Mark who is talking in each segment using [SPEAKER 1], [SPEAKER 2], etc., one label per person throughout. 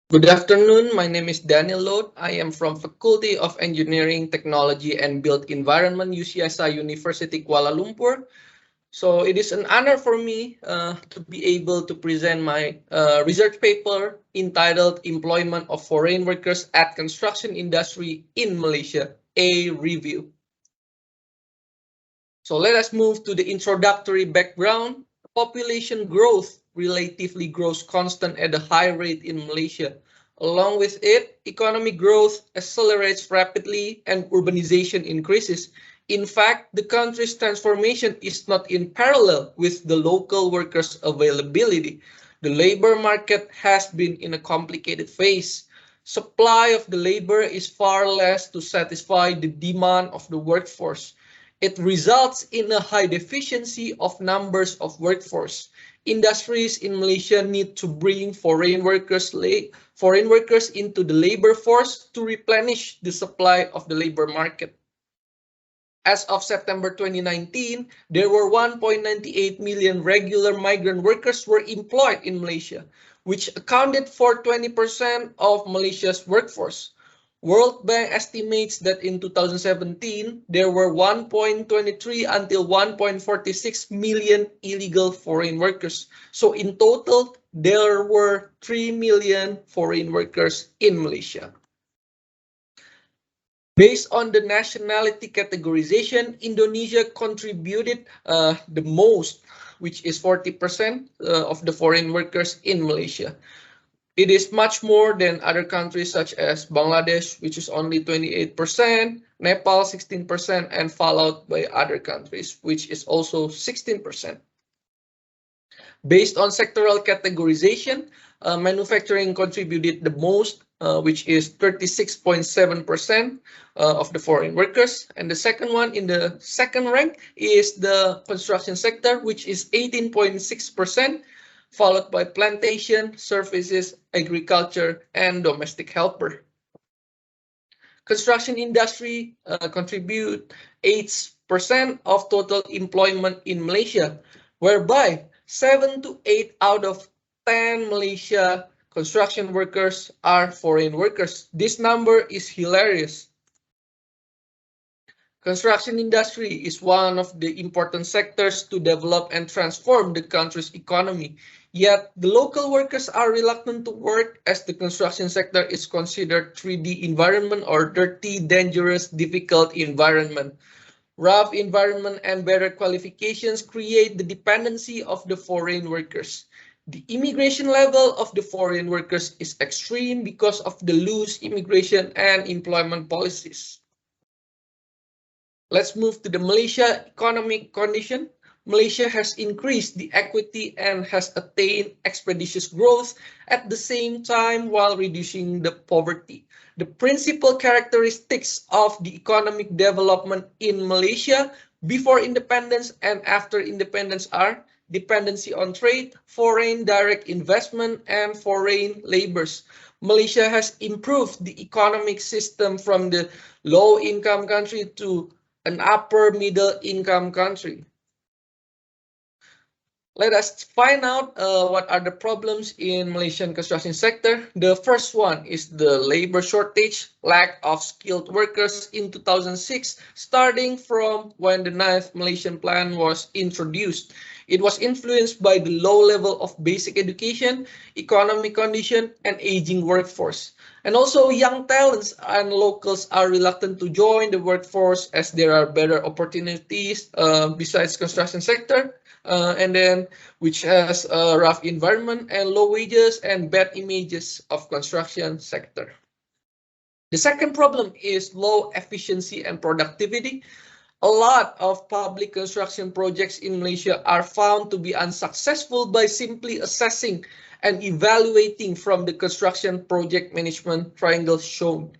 [SPEAKER 1] Good afternoon. My name is Daniel Loth. I am from Faculty of Engineering, Technology and Built Environment, UCSI University Kuala Lumpur. So it is an honor for me to be able to present my research paper entitled Employment of Foreign Workers at Construction Industry in Malaysia, a Review. So let us move to the introductory background. Population growth relatively grows constant at a high rate in Malaysia. Along with it, economic growth accelerates rapidly and urbanization increases. In fact, the country's transformation is not in parallel with the local workers' availability. The labor market has been in a complicated phase. Supply of the labor is far less to satisfy the demand of the workforce. It results in a high deficiency of numbers of workforce. Industries in Malaysia need to bring foreign workers into the labor force to replenish the supply of the labor market. As of September 2019, there were 1.98 million regular migrant workers were employed in Malaysia, which accounted for 20% of Malaysia's workforce. World Bank estimates that in 2017, there were 1.23 until 1.46 million illegal foreign workers. So in total, there were 3 million foreign workers in Malaysia. Based on the nationality categorization, Indonesia contributed the most, which is 40% of the foreign workers in Malaysia. It is much more than other countries such as Bangladesh, which is only 28%, Nepal 16%, and followed by other countries, which is also 16%. Based on sectoral categorization, manufacturing contributed the most, which is 36.7% of the foreign workers. And the second one in the second rank is the construction sector, which is 18.6%, followed by plantation, services, agriculture, and domestic helper. Construction industry contribute 8% of total employment in Malaysia, whereby 7 to 8 out of 10 Malaysia construction workers are foreign workers. This number is hilarious. Construction industry is one of the important sectors to develop and transform the country's economy. Yet, the local workers are reluctant to work as the construction sector is considered 3D environment or dirty, dangerous, difficult environment. Rough environment and better qualifications create the dependency of the foreign workers. The immigration level of the foreign workers is extreme because of the loose immigration and employment policies. Let's move to the Malaysia economic condition. Malaysia has increased the equity and has attained expeditious growth at the same time while reducing the poverty. The principal characteristics of the economic development in Malaysia before independence and after independence are dependency on trade, foreign direct investment, and foreign labors. Malaysia has improved the economic system from the low-income country to an upper middle income country. Let us find out what are the problems in Malaysian construction sector. The first one is the labor shortage, lack of skilled workers in 2006, starting from when the 9th Malaysian Plan was introduced. It was influenced by the low level of basic education, economic condition, and aging workforce. And also young talents and locals are reluctant to join the workforce as there are better opportunities besides construction sector. And then which has a rough environment and low wages and bad images of construction sector. The second problem is low efficiency and productivity. A lot of public construction projects in Malaysia are found to be unsuccessful by simply assessing and evaluating from the construction project management triangle shown.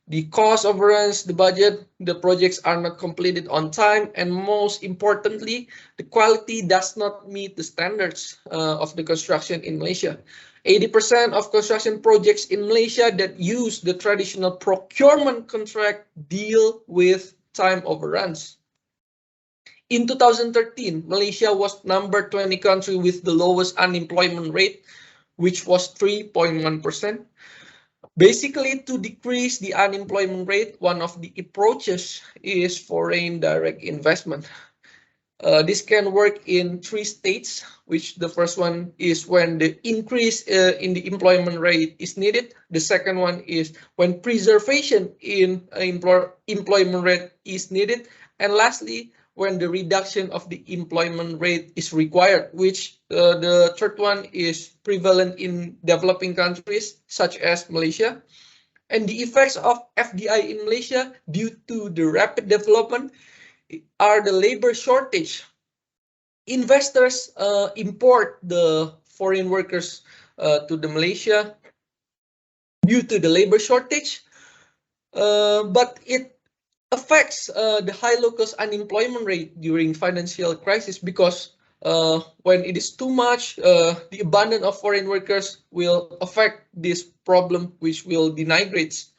[SPEAKER 1] The cost overruns the budget, the projects are not completed on time, and most importantly, the quality does not meet the standards of the construction in Malaysia. 80% of construction projects in Malaysia that use the traditional procurement contract deal with time overruns. In 2013, Malaysia was number 20 country with the lowest unemployment rate, which was 3.1%. Basically, to decrease the unemployment rate, one of the approaches is foreign direct investment. This can work in 3 states, which the first one is when the increase in the employment rate is needed. The second one is when preservation in employment rate is needed. And lastly, when the reduction of the employment rate is required, which the third one is prevalent in developing countries such as Malaysia. And the effects of FDI in Malaysia due to the rapid development are the labor shortage. Investors import the foreign workers to the Malaysia due to the labor shortage, but it affects the high local unemployment rate during financial crisis because when it is too much, the abundance of foreign workers will affect this problem, which will denigrate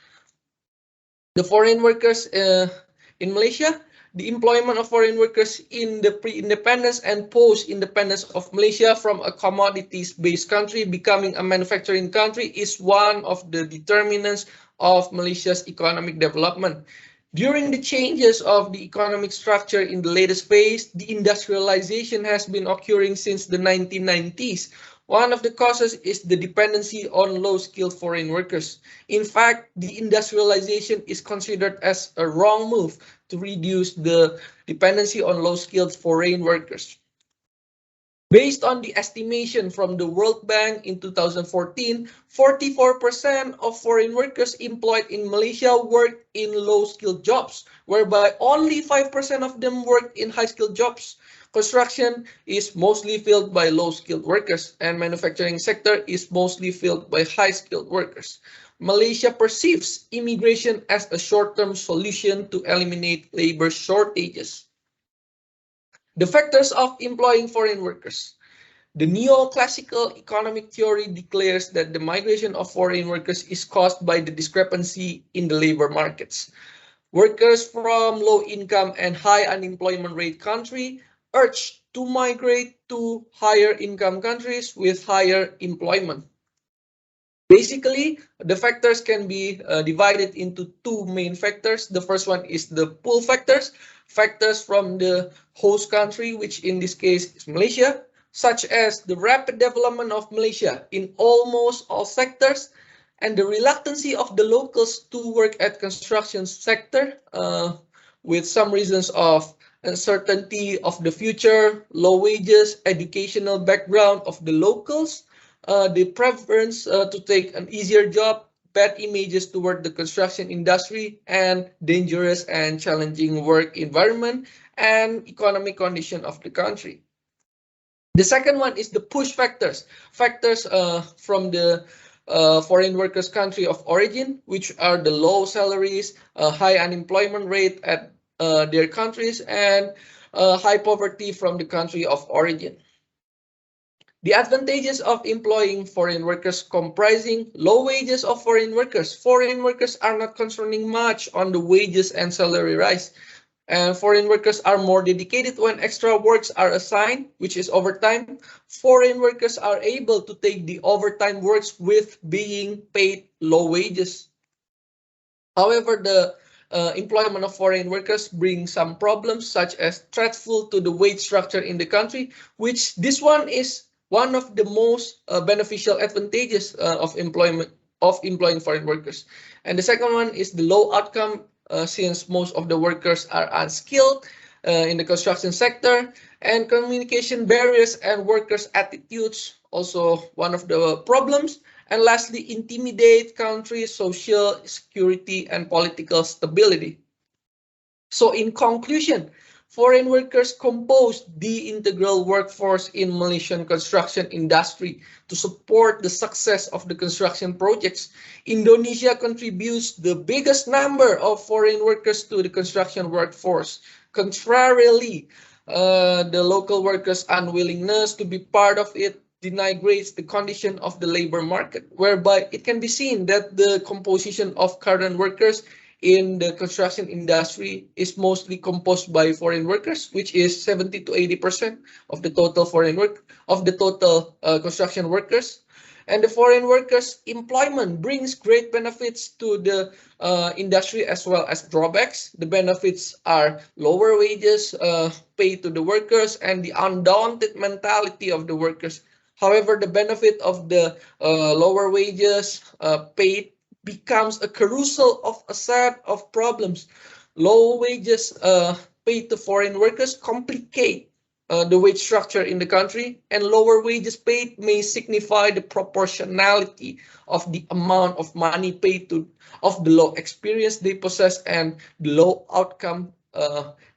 [SPEAKER 1] the foreign workers in Malaysia. The employment of foreign workers in the pre-independence and post-independence of Malaysia from a commodities-based country becoming a manufacturing country is one of the determinants of Malaysia's economic development. During the changes of the economic structure in the latest phase, the industrialization has been occurring since the 1990s. One of the causes is the dependency on low-skilled foreign workers. In fact, the industrialization is considered as a wrong move to reduce the dependency on low-skilled foreign workers. Based on the estimation from the World Bank in 2014, 44% of foreign workers employed in Malaysia worked in low-skilled jobs, whereby only 5% of them worked in high-skilled jobs. Construction is mostly filled by low-skilled workers, and manufacturing sector is mostly filled by high-skilled workers. Malaysia perceives immigration as a short-term solution to eliminate labor shortages. The factors of employing foreign workers. The neoclassical economic theory declares that the migration of foreign workers is caused by the discrepancy in the labor markets. Workers from low-income and high unemployment rate countries urged to migrate to higher income countries with higher employment. Basically, the factors can be divided into 2 main factors. The first one is the pull factors, factors from the host country, which in this case is Malaysia, such as the rapid development of Malaysia in almost all sectors, and the reluctancy of the locals to work at construction sector with some reasons of uncertainty of the future, low wages, educational background of the locals, the preference to take an easier job, bad images toward the construction industry, and dangerous and challenging work environment and economic condition of the country. The second one is the push factors, factors from the foreign workers' country of origin, which are the low salaries, high unemployment rate at their countries, and high poverty from the country of origin. The advantages of employing foreign workers comprising low wages of foreign workers. Foreign workers are not concerning much on the wages and salary rise. And foreign workers are more dedicated when extra works are assigned, which is overtime. Foreign workers are able to take the overtime works with being paid low wages. However, the employment of foreign workers brings some problems such as threatful to the wage structure in the country, which this one is one of the most beneficial advantages of employing foreign workers. And the second one is the low outcome since most of the workers are unskilled in the construction sector, and communication barriers and workers' attitudes also one of the problems. And lastly, intimidate countries' social security and political stability. So in conclusion, foreign workers compose the integral workforce in Malaysian construction industry to support the success of the construction projects. Indonesia contributes the biggest number of foreign workers to the construction workforce. Contrarily, the local workers' unwillingness to be part of it denigrates the condition of the labor market, whereby it can be seen that the composition of current workers in the construction industry is mostly composed by foreign workers, which is 70 to 80% of the total construction workers. And the foreign workers' employment brings great benefits to the industry as well as drawbacks. The benefits are lower wages paid to the workers and the undaunted mentality of the workers. However, the benefit of the lower wages paid becomes a carousel of a set of problems. Low wages paid to foreign workers complicate the wage structure in the country, and lower wages paid may signify the proportionality of the amount of money paid to of the low experience they possess and the low outcome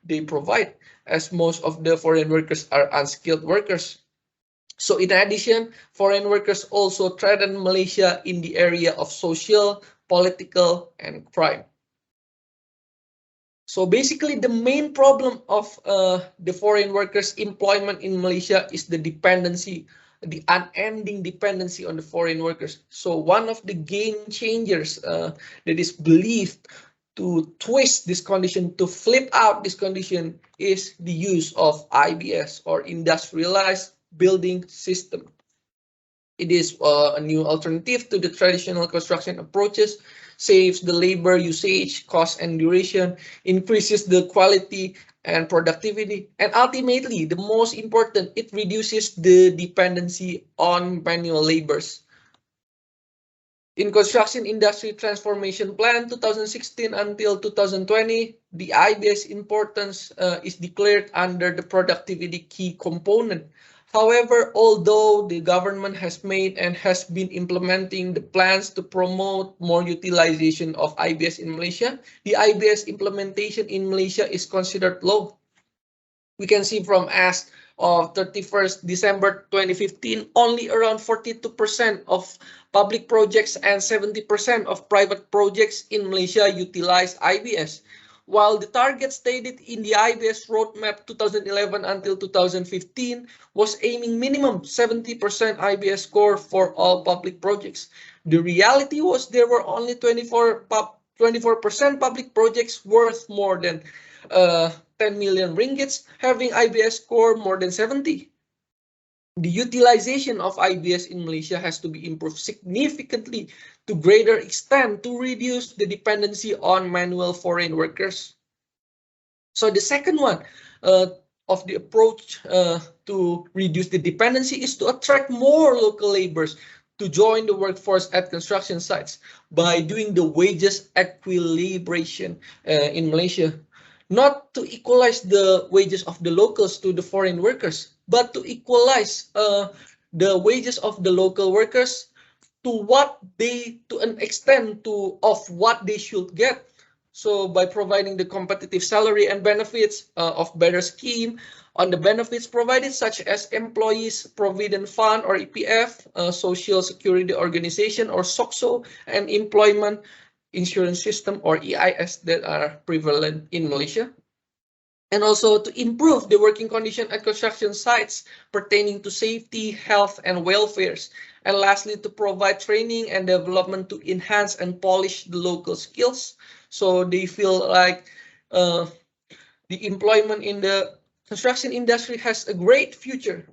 [SPEAKER 1] they provide, as most of the foreign workers are unskilled workers. So in addition, foreign workers also threaten Malaysia in the area of social, political, and crime. So basically, the main problem of the foreign workers' employment in Malaysia is the dependency, the unending dependency on the foreign workers. So one of the game changers that is believed to twist this condition, to flip out this condition, is the use of IBS, or industrialized building system. It is a new alternative to the traditional construction approaches, saves the labor usage, cost, and duration, increases the quality and productivity, and ultimately, the most important, it reduces the dependency on manual labors. In Construction Industry Transformation Plan 2016 until 2020, the IBS importance is declared under the productivity key component. However, although the government has made and has been implementing the plans to promote more utilization of IBS in Malaysia, the IBS implementation in Malaysia is considered low. We can see from as of 31st December 2015, only around 42% of public projects and 70% of private projects in Malaysia utilize IBS. While the target stated in the IBS roadmap 2011 until 2015 was aiming minimum 70% IBS score for all public projects, the reality was there were only 24% public projects worth more than 10 million ringgits having IBS score more than 70. The utilization of IBS in Malaysia has to be improved significantly to greater extent to reduce the dependency on manual foreign workers. So the second one of the approach to reduce the dependency is to attract more local laborers to join the workforce at construction sites by doing the wages equilibration in Malaysia. Not to equalize the wages of the locals to the foreign workers, but to equalize the wages of the local workers to an extent of what they should get. So by providing the competitive salary and benefits of better scheme on the benefits provided, such as employees provident fund or EPF, social security organization or SOCSO, and employment insurance system or EIS that are prevalent in Malaysia. And also to improve the working condition at construction sites pertaining to safety, health, and welfare. And lastly, to provide training and development to enhance and polish the local skills, so they feel like the employment in the construction industry has a great future.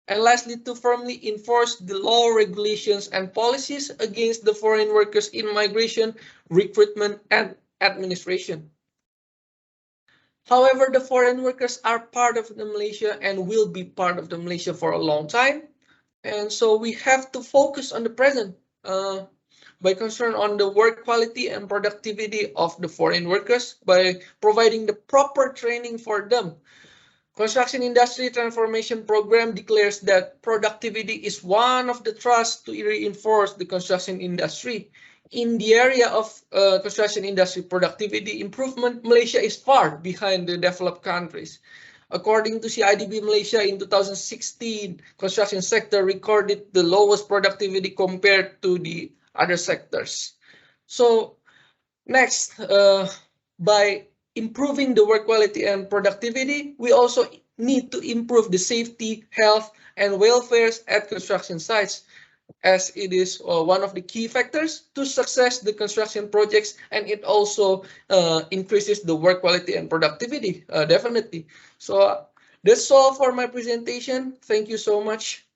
[SPEAKER 1] And lastly, to firmly enforce the law, regulations, and policies against the foreign workers in migration, recruitment, and administration. However, the foreign workers are part of the Malaysia and will be part of the Malaysia for a long time. And so we have to focus on the present by concern on the work quality and productivity of the foreign workers by providing the proper training for them. Construction Industry Transformation Program declares that productivity is one of the thrusts to reinforce the construction industry. In the area of construction industry productivity improvement, Malaysia is far behind the developed countries. According to CIDB Malaysia in 2016, construction sector recorded the lowest productivity compared to the other sectors. So next, by improving the work quality and productivity, we also need to improve the safety, health, and welfare at construction sites, as it is one of the key factors to success the construction projects, and it also increases the work quality and productivity, definitely. So that's all for my presentation. Thank you so much.